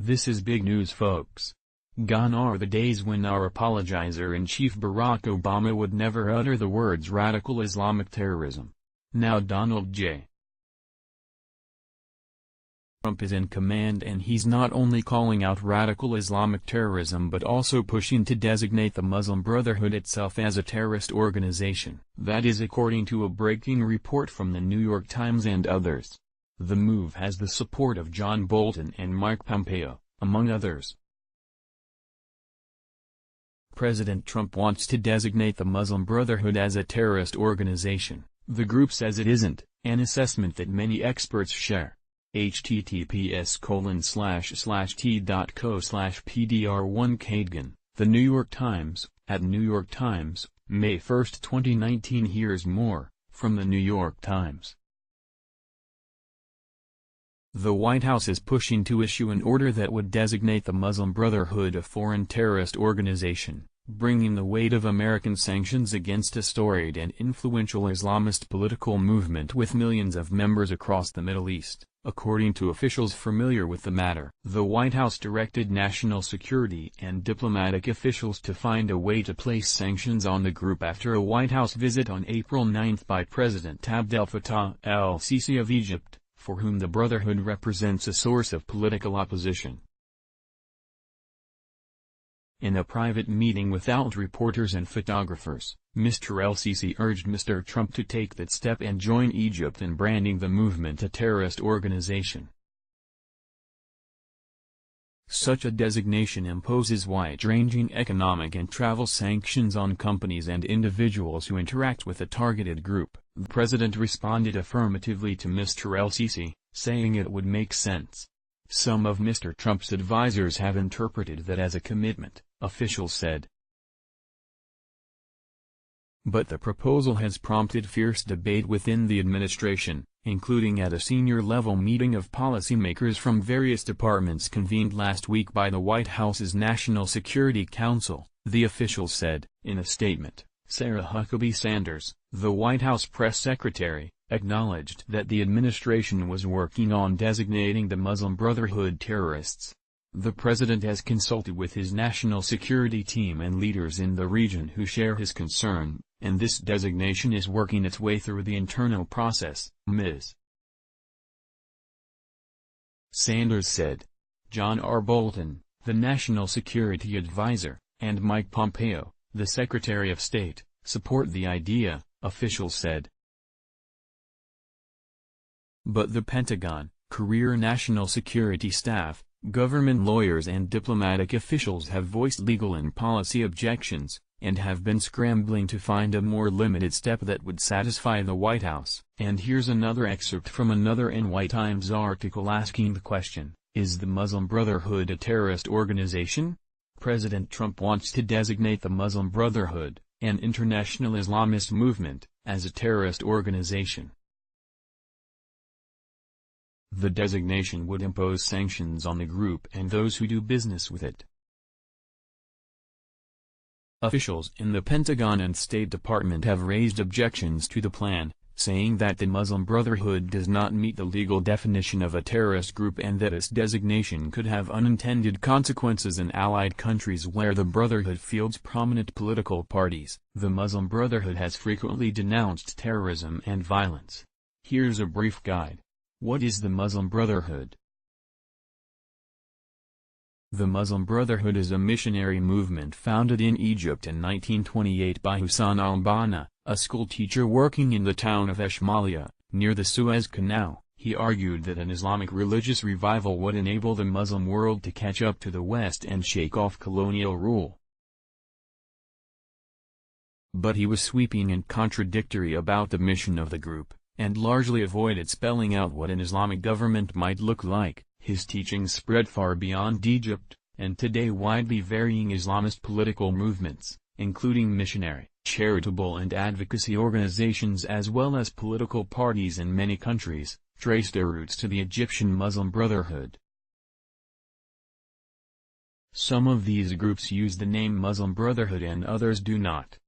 This is big news, folks. Gone are the days when our apologizer-in-chief Barack Obama would never utter the words radical Islamic terrorism. Now Donald J. Trump is in command, and he's not only calling out radical Islamic terrorism but also pushing to designate the Muslim Brotherhood itself as a terrorist organization. That is according to a breaking report from the New York Times and others. The move has the support of John Bolton and Mike Pompeo, among others. President Trump wants to designate the Muslim Brotherhood as a terrorist organization. The group says it isn't, an assessment that many experts share. https://t.co/pdr1cadgan, The New York Times, at New York Times, May 1, 2019. Here's more, from the New York Times. The White House is pushing to issue an order that would designate the Muslim Brotherhood a foreign terrorist organization, bringing the weight of American sanctions against a storied and influential Islamist political movement with millions of members across the Middle East, according to officials familiar with the matter. The White House directed national security and diplomatic officials to find a way to place sanctions on the group after a White House visit on April 9 by President Abdel Fattah el-Sisi of Egypt, for whom the Brotherhood represents a source of political opposition. In a private meeting without reporters and photographers, Mr. el-Sisi urged Mr. Trump to take that step and join Egypt in branding the movement a terrorist organization. Such a designation imposes wide-ranging economic and travel sanctions on companies and individuals who interact with the targeted group. The president responded affirmatively to Mr. el-Sisi, saying it would make sense. Some of Mr. Trump's advisers have interpreted that as a commitment, officials said. But the proposal has prompted fierce debate within the administration, including at a senior-level meeting of policymakers from various departments convened last week by the White House's National Security Council, the officials said. In a statement, Sarah Huckabee Sanders, the White House press secretary, acknowledged that the administration was working on designating the Muslim Brotherhood terrorists. The president has consulted with his national security team and leaders in the region who share his concern, and this designation is working its way through the internal process, Ms. Sanders said. John R. Bolton, the national security advisor, and Mike Pompeo, the Secretary of State, support the idea, officials said. But the Pentagon, career national security staff, government lawyers and diplomatic officials have voiced legal and policy objections, and have been scrambling to find a more limited step that would satisfy the White House. And here's another excerpt from another NY Times article asking the question, is the Muslim Brotherhood a terrorist organization? President Trump wants to designate the Muslim Brotherhood, an international Islamist movement, as a terrorist organization. The designation would impose sanctions on the group and those who do business with it. Officials in the Pentagon and State Department have raised objections to the plan, saying that the Muslim Brotherhood does not meet the legal definition of a terrorist group and that its designation could have unintended consequences in allied countries where the Brotherhood fields prominent political parties. The Muslim Brotherhood has frequently denounced terrorism and violence. Here's a brief guide. What is the Muslim Brotherhood? The Muslim Brotherhood is a missionary movement founded in Egypt in 1928 by Hussein al-Banna, a schoolteacher working in the town of Eshmalia, near the Suez Canal. He argued that an Islamic religious revival would enable the Muslim world to catch up to the West and shake off colonial rule. But he was sweeping and contradictory about the mission of the group, and largely avoided spelling out what an Islamic government might look like. His teachings spread far beyond Egypt, and today widely varying Islamist political movements, including missionary, charitable and advocacy organizations as well as political parties in many countries, trace their roots to the Egyptian Muslim Brotherhood. Some of these groups use the name Muslim Brotherhood and others do not.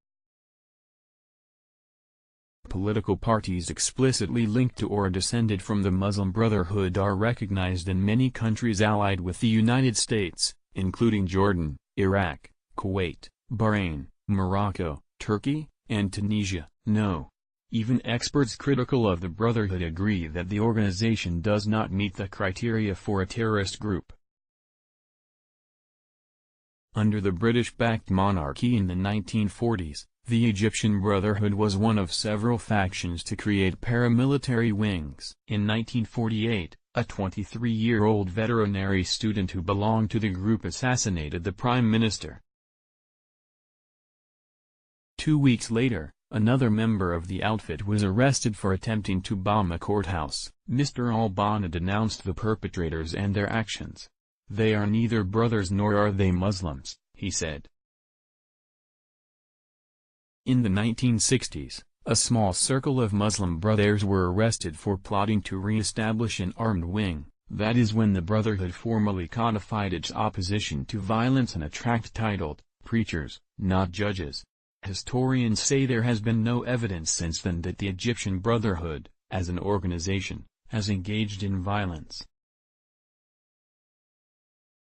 Political parties explicitly linked to or descended from the Muslim Brotherhood are recognized in many countries allied with the United States, including Jordan, Iraq, Kuwait, Bahrain, Morocco, Turkey, and Tunisia. No. Even experts critical of the Brotherhood agree that the organization does not meet the criteria for a terrorist group. Under the British-backed monarchy in the 1940s, the Egyptian Brotherhood was one of several factions to create paramilitary wings. In 1948, a 23-year-old veterinary student who belonged to the group assassinated the prime minister. 2 weeks later, another member of the outfit was arrested for attempting to bomb a courthouse. Mr. al-Banna denounced the perpetrators and their actions. "They are neither brothers nor are they Muslims," he said. In the 1960s, a small circle of Muslim brothers were arrested for plotting to re-establish an armed wing. That is when the Brotherhood formally codified its opposition to violence in a tract titled, "Preachers, Not Judges." Historians say there has been no evidence since then that the Egyptian Brotherhood, as an organization, has engaged in violence.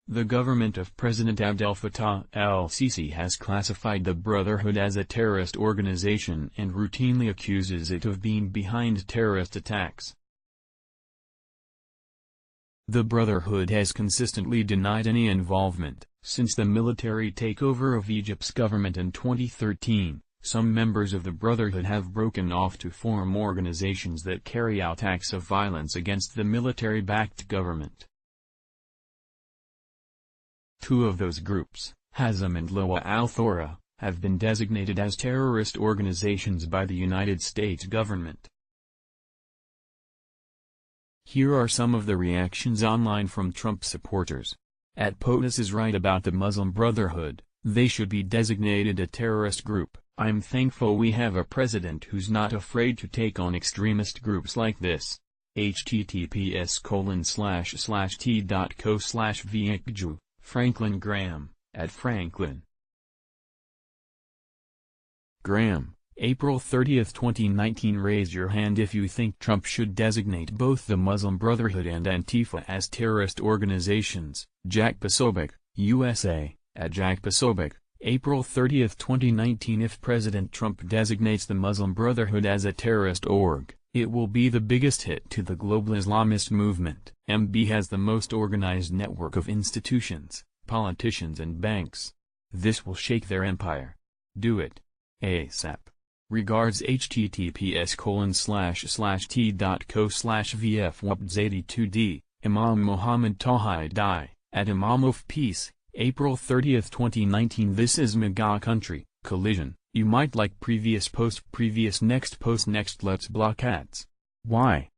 The government of President Abdel Fattah el-Sisi has classified the Brotherhood as a terrorist organization and routinely accuses it of being behind terrorist attacks. The Brotherhood has consistently denied any involvement. Since the military takeover of Egypt's government in 2013, some members of the Brotherhood have broken off to form organizations that carry out acts of violence against the military-backed government. Two of those groups, Hazm and Lowa al-Thora, have been designated as terrorist organizations by the United States government. Here are some of the reactions online from Trump supporters. @POTUS is right about the Muslim Brotherhood, they should be designated a terrorist group. I'm thankful we have a president who's not afraid to take on extremist groups like this. https://t.co/vxju, Franklin Graham, @Franklin Graham, April 30, 2019. Raise your hand if you think Trump should designate both the Muslim Brotherhood and Antifa as terrorist organizations. Jack Posobiec, USA, @Jack Posobiec, April 30, 2019. If President Trump designates the Muslim Brotherhood as a terrorist org, it will be the biggest hit to the global Islamist movement. MB has the most organized network of institutions, politicians and banks. This will shake their empire. Do it. ASAP. Regards https://t.co/vfwapz82d, Imam Muhammad Tawhid, @Imam of Peace, April 30, 2019. This is Mega Country, Collision. You might like previous post, previous next post, next. Let's block ads. Why?